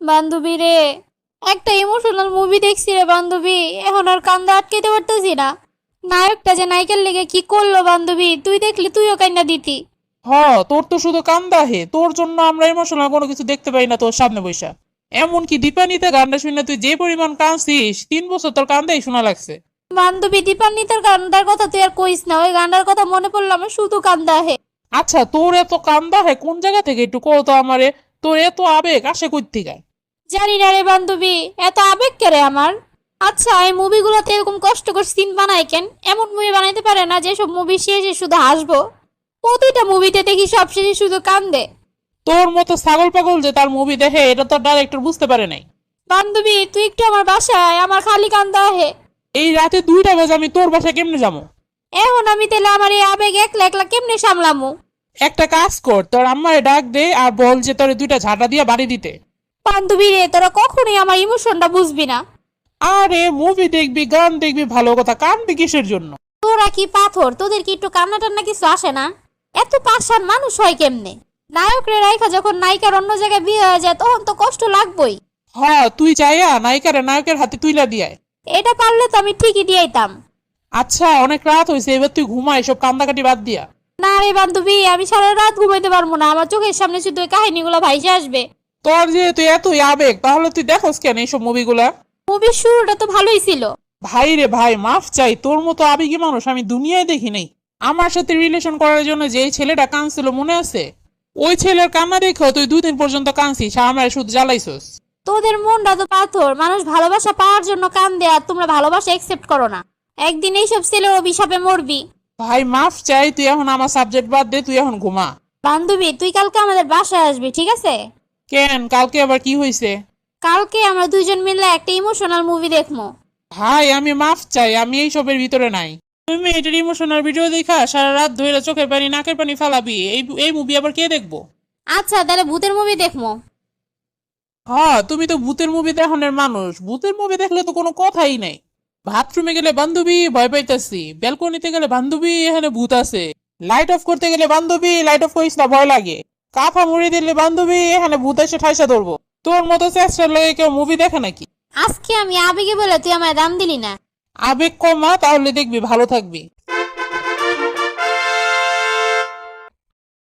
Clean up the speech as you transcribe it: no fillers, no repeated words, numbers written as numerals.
বান্ধবী রে, একটা ইমোশনাল মুভি দেখছি রে বান্ধবী, এখন আর কান্দা আটকাইতে পারতেছি না। নায়কটা যে নায়িকার লেগে কি করলো বান্ধবী, তুই দেখলি তুইও কান্না দিতি। তোর তো শুধু কান্দা হে, তোর জন্য আমরা ইমোশনাল কোনো কিছু দেখতে পাই না তোর সামনে বৈশা। এমনকি দীপানিতে গানটা শুনে তুই যে পরিমাণ কাঁদছিস, 3 বছর তোর কান্দাই শোনা লাগছে। বান্ধবী দীপান্বিতার গানটার কথা তুই আর কইস না, ওই গানটার কথা মনে পড়লো আমার শুধু কান্দা হে। আচ্ছা, তোর এত কান্দা হে কোন জায়গা থেকে একটু কও তো আমারে। তোর এত আবেগ আসে কই থেকে? জানি না রে বান্ধবী, এত আবেগ কে রে আমার। আচ্ছা, এই মুভিগুলোতে এরকম কষ্ট করে সিন বানায় কেন? এমন মুভি বানাইতে পারে না যেসব মুভি শেষে শুধু হাসবো? প্রতিটা মুভিতে দেখি সব শেষে শুধু কান্দে। তোর মতো ছাগল পাগল যে তার মুভি দেখে এটা তো ডাইরেক্টর বুঝতে পারে নাই। বান্ধবী তুই একটু আমার বাসায়, আমার খালি কান্দা হে। এই রাতে 2টা বাজে আমি তোর বাসায় কেমনে যাবো? এখন আমি তাহলে আমার এই আবেগ একলা একলা কেমনে সামলামু? একটা কাজ কর, তোর আম্মারে ডাক দে আর বল যে তোর 2টা ঝাঁটা দিয়ে বাড়ি দিতে। বান্ধবী রে, তোরা কখনোই আমার ইমোশনটা বুঝবি না। আরে মুভি দেখবি, গান দেখবি, ভালো কথা, কাঁদবি কিসের জন্য? তোরা কি পাথর, তোদের কি একটু কান্না টান্না কিছু আসে না? এত পাষাণ মানুষ হয় কেমনে? নায়করে রাইখা যখন নায়িকার অন্য জায়গায় বিয়ে হয়ে যায় তখন তো কষ্ট লাগবেই। তুই চাইয়া নায়িকারে নায়কের হাতে তুইলা দিয়ায়। এটা পারলে তো আমি ঠিকই দিয়েইতাম। আচ্ছা, অনেক রাত হয়েছে, এবার তুই ঘুমা, এসব কান্দাকাটি বাদ দিয়া। না রে বান্ধবী, আমি সারা রাত ঘুমাইতে পারবো না, আমার চোখের সামনে শুধু ওই কাহিনীগুলো ভাইসে আসবে। তোর যেহেতু এতই আবেগ, তাহলে তুই দেখোস কেন এইসব মুভিগুলা? মুভির শুরুটা তো ভালোই ছিল। ভাই রে ভাই, মাফ চাই, তোর মতো আবেগী মানুষ আমি দুনিয়ায় দেখি নাই। আমার সাথে রিলেশন করার জন্য যে ছেলেটা কাঁদছিল মনে আছে? ওই ছেলের কান্না দেখো তুই 2 দিন পর্যন্ত কাঁদছিস, আমার শুধু জ্বালাইছস। তোদের মনটা তো পাথর, মানুষ ভালোবাসা পাওয়ার জন্য কান্দে আর তোমরা ভালোবাসা একসেপ্ট করো না। একদিন এইসব ছেলের অভিশাপে মরবি। ভাই মাফ চাই, তুই এখন আমার সাবজেক্ট বাদ দে, তুই এখন ঘুমা। বান্ধবী তুই কালকে আমাদের বাসায় আসবি, ঠিক আছে? কেন, কালকে আবার কি হয়েছে? কালকে আমরা দুইজন মিলে একটা ইমোশনাল মুভি দেখবো। ভাই আমি মাফ চাই, আমি এইসবের ভিতরে নাই। তুমি এটার ইমোশনাল ভিডিও দেখা সারা রাত ধরে চোখের পানি নাকের পানি ফালাবি, এই মুভি আবার কে দেখবো? আচ্ছা তাহলে ভূতের মুভি দেখবো। তুমি তো ভূতের মুভি দেখানোর মানুষ, ভূতের মুভি দেখলে তো কোনো কথাই নাই। বাথরুমে গেলে বান্ধবী ভয় পাইতাছি, ব্যালকনিতে গেলে বান্ধবী এখানে ভূত আছে, লাইট অফ করতে গেলে বান্ধবী লাইট অফ করিস না ভয় লাগে, কাঁথা মুড়ি দিলে বান্ধবী এখানে ভূত এসে ঠাইসা ধরবো। তোর মতো চেষ্টার লেগে কেউ মুভি দেখে নাকি? আজকে আমি আবেগে বলে তুই আমায় দাম দিলি না। আবেগ কমা, তাহলে দেখবি ভালো থাকবি।